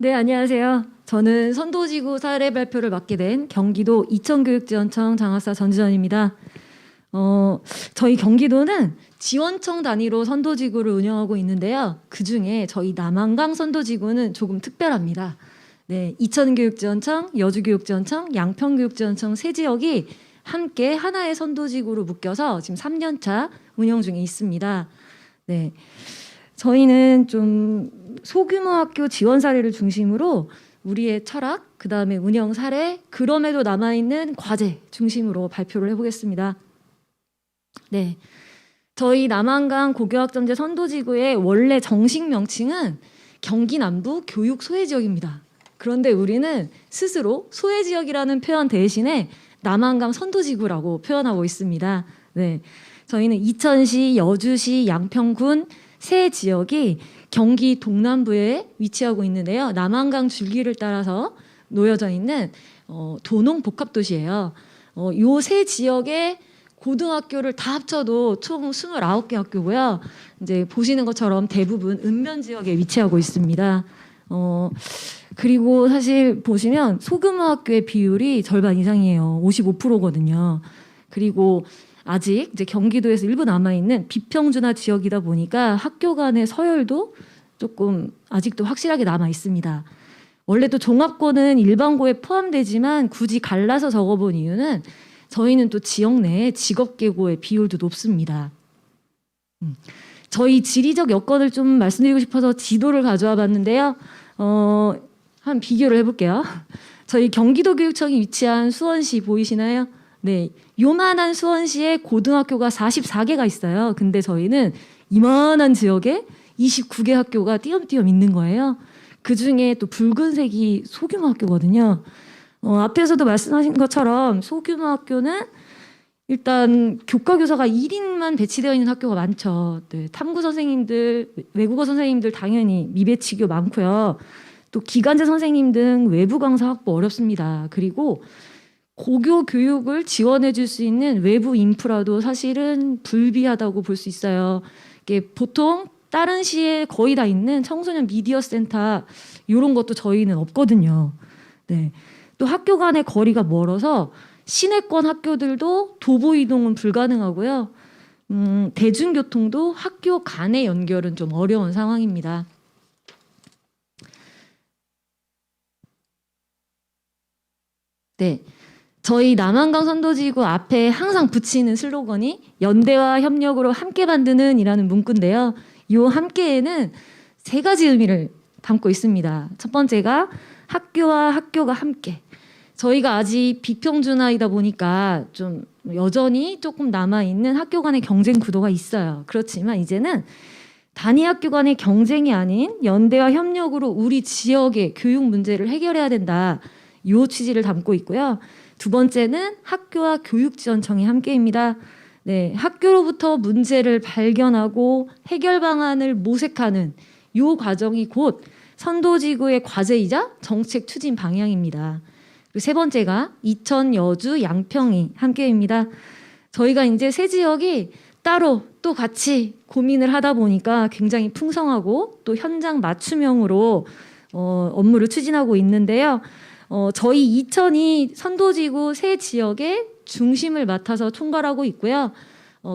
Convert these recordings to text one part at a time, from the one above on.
네, 안녕하세요. 저는 선도지구 사례 발표를 맡게 된 경기도 이천교육지원청 장학사 전지전입니다. 저희 경기도는 지원청 단위로 선도지구를 운영하고 있는데요. 그중에 저희 남한강 선도지구는 조금 특별합니다. 네, 이천교육지원청, 여주교육지원청, 양평교육지원청 세 지역이 함께 하나의 선도지구로 묶여서 지금 3년차 운영 중에 있습니다. 네, 저희는 좀 소규모 학교 지원 사례를 중심으로 우리의 철학, 그 다음에 운영 사례, 그럼에도 남아있는 과제 중심으로 발표를 해보겠습니다. 네, 저희 남한강 고교학점제 선도지구의 원래 정식 명칭은 경기 남부 교육 소외지역입니다. 그런데 우리는 스스로 소외지역이라는 표현 대신에 남한강 선도지구라고 표현하고 있습니다. 네, 저희는 이천시, 여주시, 양평군 세 지역이 경기 동남부에 위치하고 있는데요. 남한강 줄기를 따라서 놓여져 있는 도농 복합도시예요. 요 세 지역의 고등학교를 다 합쳐도 총 29개 학교고요. 이제 보시는 것처럼 대부분 읍면 지역에 위치하고 있습니다. 그리고 사실 보시면 소규모 학교의 비율이 절반 이상이에요. 55%거든요. 그리고 아직 이제 경기도에서 일부 남아있는 비평준화 지역이다 보니까 학교 간의 서열도 조금 아직도 확실하게 남아 있습니다. 원래 또 종합고는 일반고에 포함되지만 굳이 갈라서 적어본 이유는 저희는 또 지역 내에 직업계고의 비율도 높습니다. 저희 지리적 여건을 좀 말씀드리고 싶어서 지도를 가져와 봤는데요. 한 비교를 해볼게요. 저희 경기도교육청이 위치한 수원시 보이시나요? 네, 요만한 수원시에 고등학교가 44개가 있어요. 근데 저희는 이만한 지역에 29개 학교가 띄엄띄엄 있는 거예요. 그중에 또 붉은색이 소규모 학교거든요. 앞에서도 말씀하신 것처럼 소규모 학교는 일단 교과교사가 1인만 배치되어 있는 학교가 많죠. 네, 탐구 선생님들, 외국어 선생님들 당연히 미배치교 많고요. 또 기간제 선생님 등 외부 강사 확보 어렵습니다. 그리고 고교 교육을 지원해 줄 수 있는 외부 인프라도 사실은 불비하다고 볼 수 있어요. 이게 보통 다른 시에 거의 다 있는 청소년 미디어 센터 이런 것도 저희는 없거든요. 네. 또 학교 간의 거리가 멀어서 시내권 학교들도 도보 이동은 불가능하고요. 대중교통도 학교 간의 연결은 좀 어려운 상황입니다. 네. 저희 남한강 선도지구 앞에 항상 붙이는 슬로건이 연대와 협력으로 함께 만드는 이라는 문구인데요. 이 함께에는 세 가지 의미를 담고 있습니다. 첫 번째가 학교와 학교가 함께. 저희가 아직 비평준화이다 보니까 좀 여전히 조금 남아있는 학교 간의 경쟁 구도가 있어요. 그렇지만 이제는 단위 학교 간의 경쟁이 아닌 연대와 협력으로 우리 지역의 교육 문제를 해결해야 된다. 이 취지를 담고 있고요. 두 번째는 학교와 교육지원청이 함께입니다. 네, 학교로부터 문제를 발견하고 해결 방안을 모색하는 이 과정이 곧 선도지구의 과제이자 정책 추진 방향입니다. 그리고 세 번째가 이천, 여주, 양평이 함께입니다. 저희가 이제 세 지역이 따로 또 같이 고민을 하다 보니까 굉장히 풍성하고 또 현장 맞춤형으로 업무를 추진하고 있는데요. 저희 이천이 선도지구 세 지역의 중심을 맡아서 총괄하고 있고요.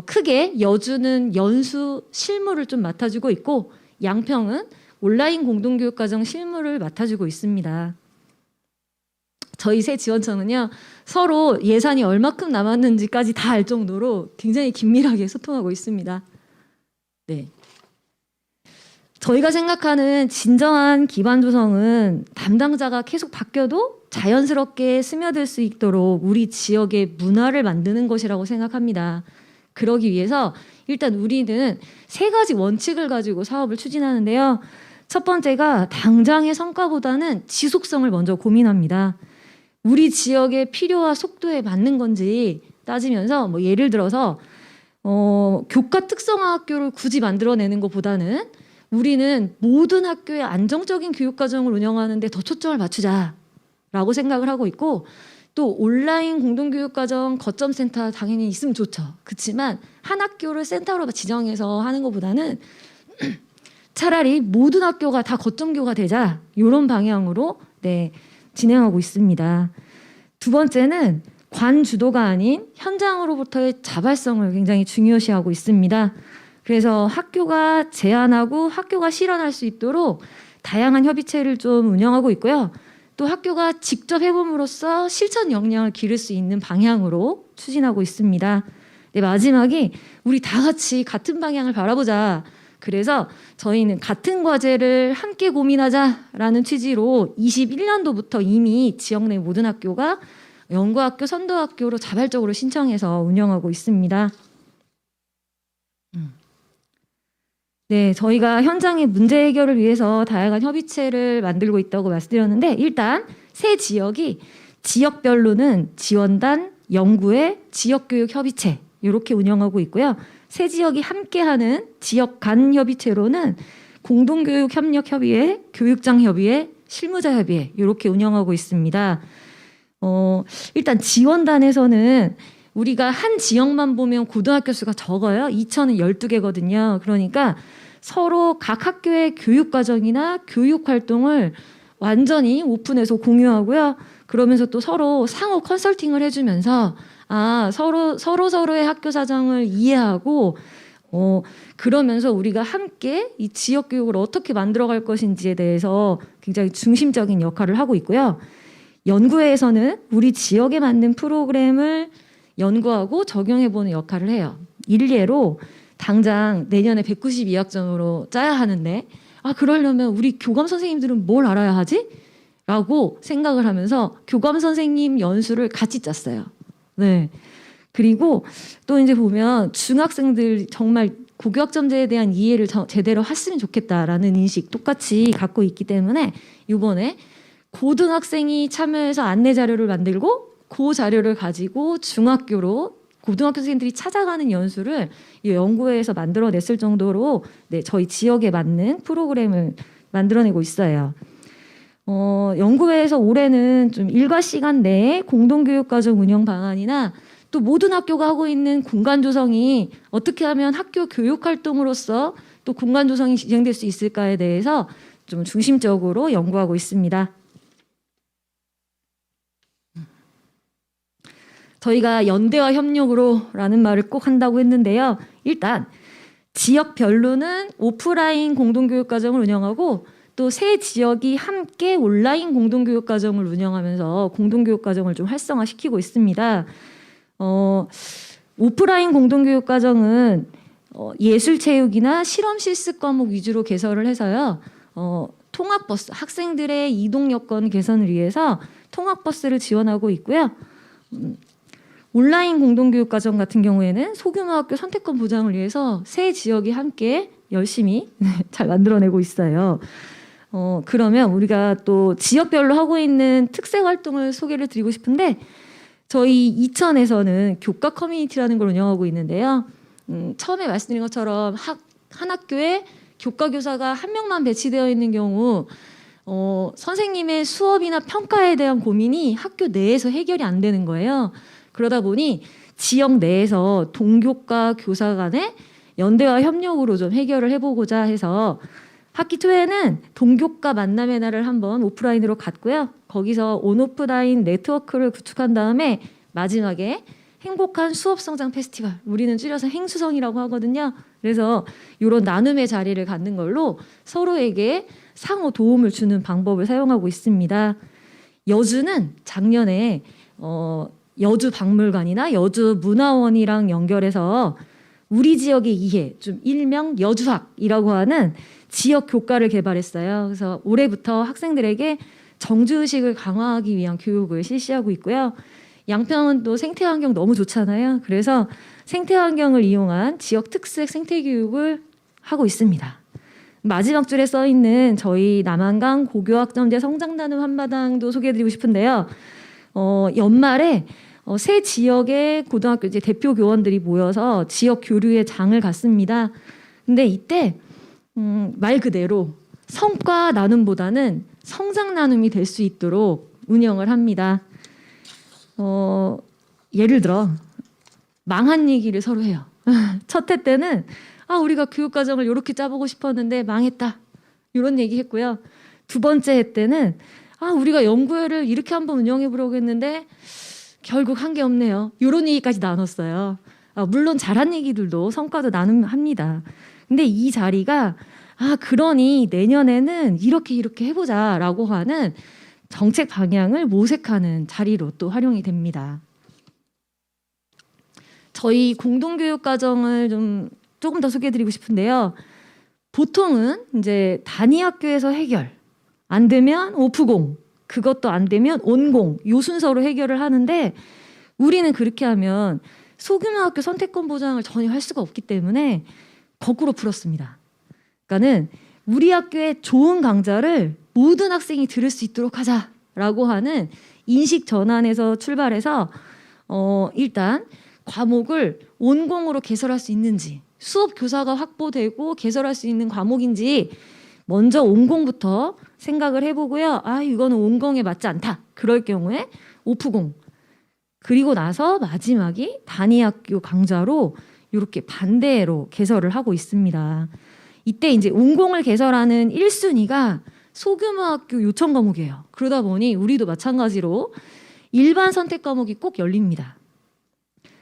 크게 여주는 연수 실무를 좀 맡아주고 있고 양평은 온라인 공동교육과정 실무를 맡아주고 있습니다. 저희 세 지원청은요. 서로 예산이 얼마큼 남았는지까지 다 알 정도로 굉장히 긴밀하게 소통하고 있습니다. 네. 저희가 생각하는 진정한 기반 조성은 담당자가 계속 바뀌어도 자연스럽게 스며들 수 있도록 우리 지역의 문화를 만드는 것이라고 생각합니다. 그러기 위해서 일단 우리는 세 가지 원칙을 가지고 사업을 추진하는데요. 첫 번째가 당장의 성과보다는 지속성을 먼저 고민합니다. 우리 지역의 필요와 속도에 맞는 건지 따지면서 뭐 예를 들어서 교과 특성화 학교를 굳이 만들어내는 것보다는 우리는 모든 학교의 안정적인 교육과정을 운영하는 데 더 초점을 맞추자라고 생각을 하고 있고 또 온라인 공동교육과정 거점센터 당연히 있으면 좋죠. 그렇지만 한 학교를 센터로 지정해서 하는 것보다는 차라리 모든 학교가 다 거점교가 되자 이런 방향으로 진행하고 있습니다. 두 번째는 관주도가 아닌 현장으로부터의 자발성을 굉장히 중요시하고 있습니다. 그래서 학교가 제안하고 학교가 실현할 수 있도록 다양한 협의체를 좀 운영하고 있고요. 또 학교가 직접 해봄으로써 실천 역량을 기를 수 있는 방향으로 추진하고 있습니다. 마지막이 우리 다 같이 같은 방향을 바라보자. 그래서 저희는 같은 과제를 함께 고민하자라는 취지로 21년도부터 이미 지역 내 모든 학교가 연구학교, 선도학교로 자발적으로 신청해서 운영하고 있습니다. 네, 저희가 현장의 문제 해결을 위해서 다양한 협의체를 만들고 있다고 말씀드렸는데 일단 세 지역이 지역별로는 지원단, 연구회, 지역교육협의체 이렇게 운영하고 있고요. 세 지역이 함께하는 지역 간 협의체로는 공동교육협력협의회, 교육장협의회, 실무자협의회 이렇게 운영하고 있습니다. 일단 지원단에서는 우리가 한 지역만 보면 고등학교 수가 적어요. 2,000은 12개거든요. 그러니까 서로 각 학교의 교육과정이나 교육활동을 완전히 오픈해서 공유하고요. 그러면서 또 서로 상호 컨설팅을 해주면서 서로의 학교 사정을 이해하고 그러면서 우리가 함께 이 지역 교육을 어떻게 만들어갈 것인지에 대해서 굉장히 중심적인 역할을 하고 있고요. 연구회에서는 우리 지역에 맞는 프로그램을 연구하고 적용해보는 역할을 해요. 일례로 당장 내년에 192학점으로 짜야 하는데 그러려면 우리 교감 선생님들은 뭘 알아야 하지? 라고 생각을 하면서 교감 선생님 연수를 같이 짰어요. 네. 그리고 또 이제 보면 중학생들 정말 고교학점제에 대한 이해를 제대로 했으면 좋겠다라는 인식 똑같이 갖고 있기 때문에 이번에 고등학생이 참여해서 안내 자료를 만들고 그 자료를 가지고 중학교로 고등학교 선생님들이 찾아가는 연수를 이 연구회에서 만들어냈을 정도로 저희 지역에 맞는 프로그램을 만들어내고 있어요. 연구회에서 올해는 좀 일과 시간 내에 공동교육과정 운영 방안이나 또 모든 학교가 하고 있는 공간 조성이 어떻게 하면 학교 교육 활동으로서 또 공간 조성이 진행될 수 있을까에 대해서 좀 중심적으로 연구하고 있습니다. 저희가 연대와 협력으로라는 말을 꼭 한다고 했는데요. 일단 지역별로는 오프라인 공동교육과정을 운영하고 또 세 지역이 함께 온라인 공동교육과정을 운영하면서 공동교육과정을 좀 활성화시키고 있습니다. 오프라인 공동교육과정은 예술체육이나 실험실습 과목 위주로 개설을 해서요. 통학버스, 학생들의 이동 여건 개선을 위해서 통학버스를 지원하고 있고요. 온라인 공동교육과정 같은 경우에는 소규모 학교 선택권 보장을 위해서 세 지역이 함께 열심히 잘 만들어내고 있어요. 그러면 우리가 또 지역별로 하고 있는 특색 활동을 소개를 드리고 싶은데 저희 이천에서는 교과 커뮤니티라는 걸 운영하고 있는데요. 처음에 말씀드린 것처럼 한 학교에 교과 교사가 한 명만 배치되어 있는 경우 선생님의 수업이나 평가에 대한 고민이 학교 내에서 해결이 안 되는 거예요. 그러다 보니 지역 내에서 동교과 교사 간의 연대와 협력으로 좀 해결을 해보고자 해서 학기 초에는 동교과 만남의 날을 한번 오프라인으로 갔고요. 거기서 온오프라인 네트워크를 구축한 다음에 마지막에 행복한 수업성장 페스티벌, 우리는 줄여서 행수성이라고 하거든요. 그래서 이런 나눔의 자리를 갖는 걸로 서로에게 상호 도움을 주는 방법을 사용하고 있습니다. 여주는 작년에 여주 박물관이나 여주 문화원이랑 연결해서 우리 지역의 이해, 좀 일명 여주학이라고 하는 지역 교과를 개발했어요. 그래서 올해부터 학생들에게 정주의식을 강화하기 위한 교육을 실시하고 있고요. 양평은 또 생태환경 너무 좋잖아요. 그래서 생태환경을 이용한 지역 특색 생태교육을 하고 있습니다. 마지막 줄에 써있는 저희 남한강 고교학점제 성장나눔 한마당도 소개해드리고 싶은데요. 연말에 세 지역의 고등학교 이제 대표 교원들이 모여서 지역 교류의 장을 갔습니다. 근데 이때 말 그대로 성과 나눔보다는 성장 나눔이 될 수 있도록 운영을 합니다. 예를 들어 망한 얘기를 서로 해요. 첫 해 때는 아, 우리가 교육과정을 이렇게 짜보고 싶었는데 망했다. 이런 얘기 했고요. 두 번째 해 때는 아, 우리가 연구회를 이렇게 한번 운영해 보려고 했는데 결국 한 게 없네요. 이런 얘기까지 나눴어요. 아, 물론 잘한 얘기들도 성과도 나눔합니다. 근데 이 자리가 아, 그러니 내년에는 이렇게 해보자라고 하는 정책 방향을 모색하는 자리로 또 활용이 됩니다. 저희 공동교육과정을 조금 더 소개해드리고 싶은데요. 보통은 이제 단위 학교에서 해결, 안 되면 오프공, 그것도 안 되면 온공, 요 순서로 해결을 하는데 우리는 그렇게 하면 소규모 학교 선택권 보장을 전혀 할 수가 없기 때문에 거꾸로 풀었습니다. 그러니까는 우리 학교의 좋은 강좌를 모든 학생이 들을 수 있도록 하자라고 하는 인식 전환에서 출발해서 일단 과목을 온공으로 개설할 수 있는지, 수업 교사가 확보되고 개설할 수 있는 과목인지 먼저 온공부터 생각을 해보고요. 아, 이거는 온공에 맞지 않다. 그럴 경우에 오프공. 그리고 나서 마지막이 단위학교 강좌로 이렇게 반대로 개설을 하고 있습니다. 이때 이제 온공을 개설하는 1순위가 소규모 학교 요청 과목이에요. 그러다 보니 우리도 마찬가지로 일반 선택 과목이 꼭 열립니다.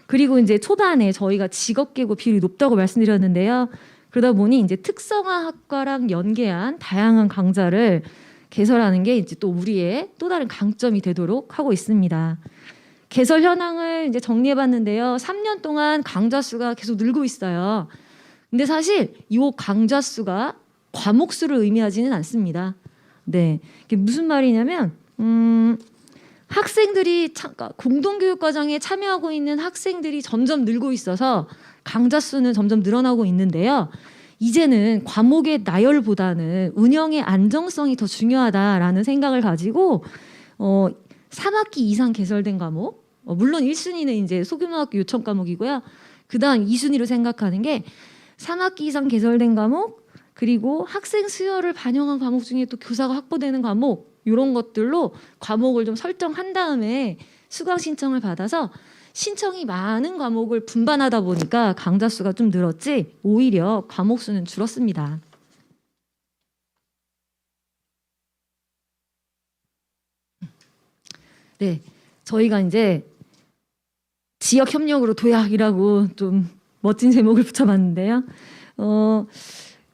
그리고 이제 초반에 저희가 직업계고 비율이 높다고 말씀드렸는데요. 그러다 보니 이제 특성화 학과랑 연계한 다양한 강좌를 개설하는 게 이제 또 우리의 또 다른 강점이 되도록 하고 있습니다. 개설 현황을 이제 정리해봤는데요. 3년 동안 강좌 수가 계속 늘고 있어요. 근데 사실 이 강좌 수가 과목 수를 의미하지는 않습니다. 네, 이게 무슨 말이냐면 학생들이 공동교육과정에 참여하고 있는 학생들이 점점 늘고 있어서 강좌 수는 점점 늘어나고 있는데요. 이제는 과목의 나열보다는 운영의 안정성이 더 중요하다라는 생각을 가지고 3학기 이상 개설된 과목, 물론 1순위는 이제 소규모 학교 요청 과목이고요. 그다음 2순위로 생각하는 게 3학기 이상 개설된 과목, 그리고 학생 수요를 반영한 과목 중에 또 교사가 확보되는 과목, 이런 것들로 과목을 좀 설정한 다음에 수강 신청을 받아서 신청이 많은 과목을 분반하다 보니까 강좌 수가 좀 늘었지 오히려 과목 수는 줄었습니다. 네, 저희가 이제 지역 협력으로 도약이라고 좀 멋진 제목을 붙여봤는데요.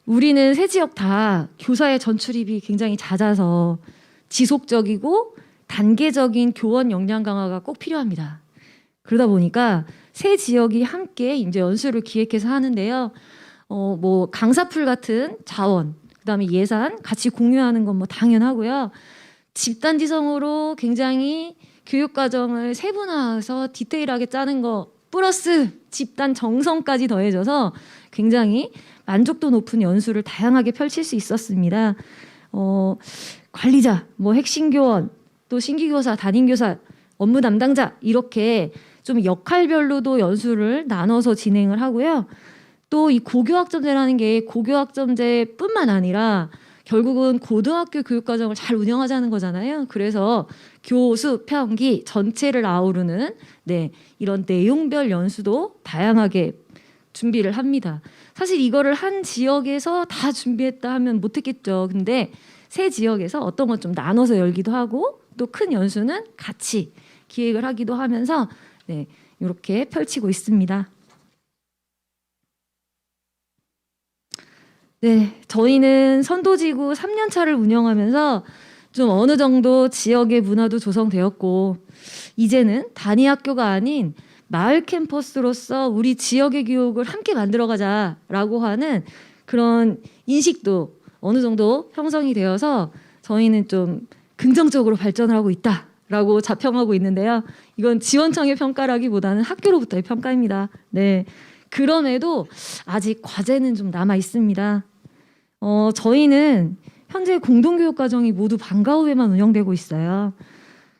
우리는 세 지역 다 교사의 전출입이 굉장히 잦아서 지속적이고 단계적인 교원 역량 강화가 꼭 필요합니다. 그러다 보니까 세 지역이 함께 이제 연수를 기획해서 하는데요. 뭐 강사풀 같은 자원, 그다음에 예산 같이 공유하는 건 뭐 당연하고요. 집단지성으로 굉장히 교육과정을 세분화해서 디테일하게 짜는 거 플러스 집단 정성까지 더해져서 굉장히 만족도 높은 연수를 다양하게 펼칠 수 있었습니다. 관리자, 뭐 핵심 교원, 또 신규교사, 담임교사, 업무 담당자 이렇게 좀 역할별로도 연수를 나눠서 진행을 하고요. 또 이 고교학점제라는 게 고교학점제뿐만 아니라 결국은 고등학교 교육과정을 잘 운영하자는 거잖아요. 그래서 교수, 평기 전체를 아우르는 이런 내용별 연수도 다양하게 준비를 합니다. 사실 이거를 한 지역에서 다 준비했다 하면 못했겠죠. 근데 세 지역에서 어떤 건 좀 나눠서 열기도 하고 또 큰 연수는 같이 기획을 하기도 하면서 이렇게 펼치고 있습니다. 네, 저희는 선도지구 3년 차를 운영하면서 좀 어느 정도 지역의 문화도 조성되었고 이제는 단위 학교가 아닌 마을 캠퍼스로서 우리 지역의 교육을 함께 만들어가자라고 하는 그런 인식도 어느 정도 형성이 되어서 저희는 좀 긍정적으로 발전을 하고 있다라고 자평하고 있는데요. 이건 지원청의 평가라기보다는 학교로부터의 평가입니다. 네, 그럼에도 아직 과제는 좀 남아 있습니다. 저희는 현재 공동교육과정이 모두 방과 후에만 운영되고 있어요.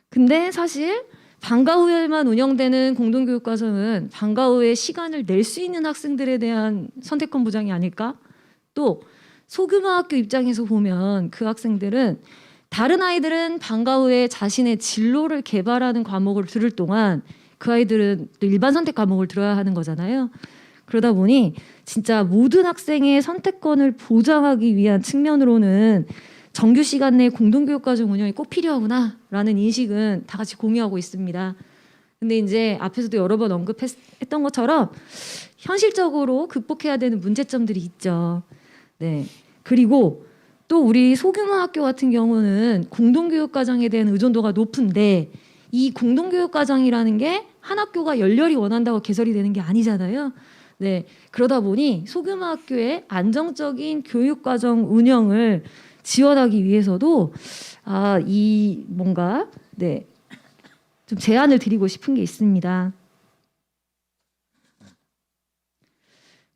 근데 사실 방과 후에만 운영되는 공동교육과정은 방과 후에 시간을 낼 수 있는 학생들에 대한 선택권 보장이 아닐까? 또 소규모 학교 입장에서 보면 그 학생들은 다른 아이들은 방과 후에 자신의 진로를 개발하는 과목을 들을 동안 그 아이들은 또 일반 선택 과목을 들어야 하는 거잖아요. 그러다 보니 진짜 모든 학생의 선택권을 보장하기 위한 측면으로는 정규 시간 내 공동교육과정 운영이 꼭 필요하구나라는 인식은 다 같이 공유하고 있습니다. 근데 이제 앞에서도 여러 번 언급했던 것처럼 현실적으로 극복해야 되는 문제점들이 있죠. 네. 그리고 또 우리 소규모 학교 같은 경우는 공동교육과정에 대한 의존도가 높은데 이 공동교육과정이라는 게 한 학교가 열렬히 원한다고 개설이 되는 게 아니잖아요. 네. 그러다 보니 소규모 학교의 안정적인 교육과정 운영을 지원하기 위해서도 이 뭔가 네. 좀 제안을 드리고 싶은 게 있습니다.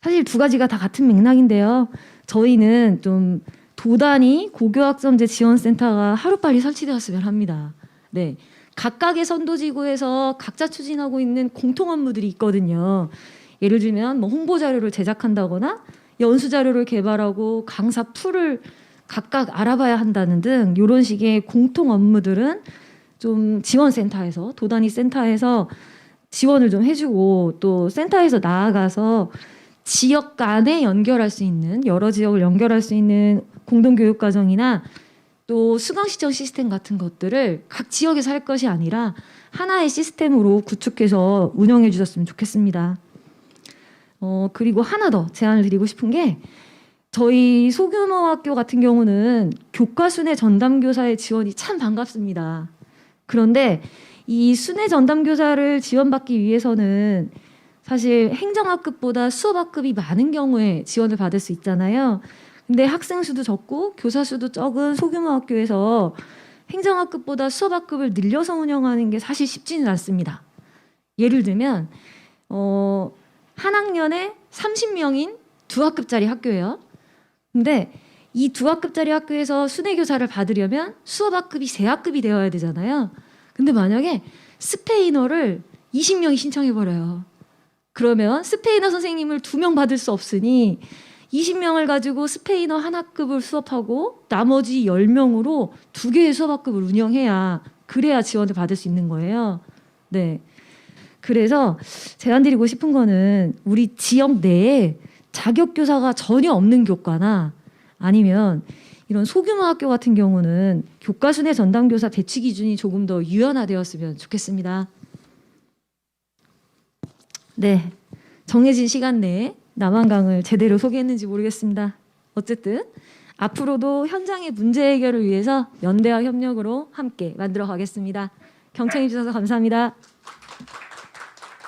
사실 두 가지가 다 같은 맥락인데요. 저희는 좀 도단위 고교학점제 지원센터가 하루빨리 설치되었으면 합니다. 네. 각각의 선도지구에서 각자 추진하고 있는 공통 업무들이 있거든요. 예를 들면 뭐 홍보 자료를 제작한다거나 연수 자료를 개발하고 강사 풀을 각각 알아봐야 한다는 등 이런 식의 공통 업무들은 좀 지원센터에서 도단위 센터에서 지원을 좀 해주고 또 센터에서 나아가서 지역 간에 연결할 수 있는 여러 지역을 연결할 수 있는 공동교육과정이나 또 수강시청 시스템 같은 것들을 각 지역에서 할 것이 아니라 하나의 시스템으로 구축해서 운영해 주셨으면 좋겠습니다. 그리고 하나 더 제안을 드리고 싶은 게 저희 소규모 학교 같은 경우는 교과순회 전담교사의 지원이 참 반갑습니다. 그런데 이 순회 전담교사를 지원받기 위해서는 사실 행정학급보다 수업학급이 많은 경우에 지원을 받을 수 있잖아요. 근데 학생 수도 적고 교사 수도 적은 소규모 학교에서 행정학급보다 수업학급을 늘려서 운영하는 게 사실 쉽지는 않습니다. 예를 들면 한 학년에 30명인 두 학급짜리 학교예요. 근데 이 두 학급짜리 학교에서 순회교사를 받으려면 수업학급이 세 학급이 되어야 되잖아요. 근데 만약에 스페인어를 20명이 신청해버려요. 그러면 스페인어 선생님을 2명 받을 수 없으니 20명을 가지고 스페인어 한 학급을 수업하고 나머지 10명으로 2개의 수업학급을 운영해야 그래야 지원을 받을 수 있는 거예요. 네. 그래서 제안드리고 싶은 거는 우리 지역 내에 자격교사가 전혀 없는 교과나 아니면 이런 소규모 학교 같은 경우는 교과순회 전담교사 배치 기준이 조금 더 유연화되었으면 좋겠습니다. 네, 정해진 시간 내에 남한강을 제대로 소개했는지 모르겠습니다. 어쨌든 앞으로도 현장의 문제 해결을 위해서 연대와 협력으로 함께 만들어 가겠습니다. 경청해 주셔서 감사합니다.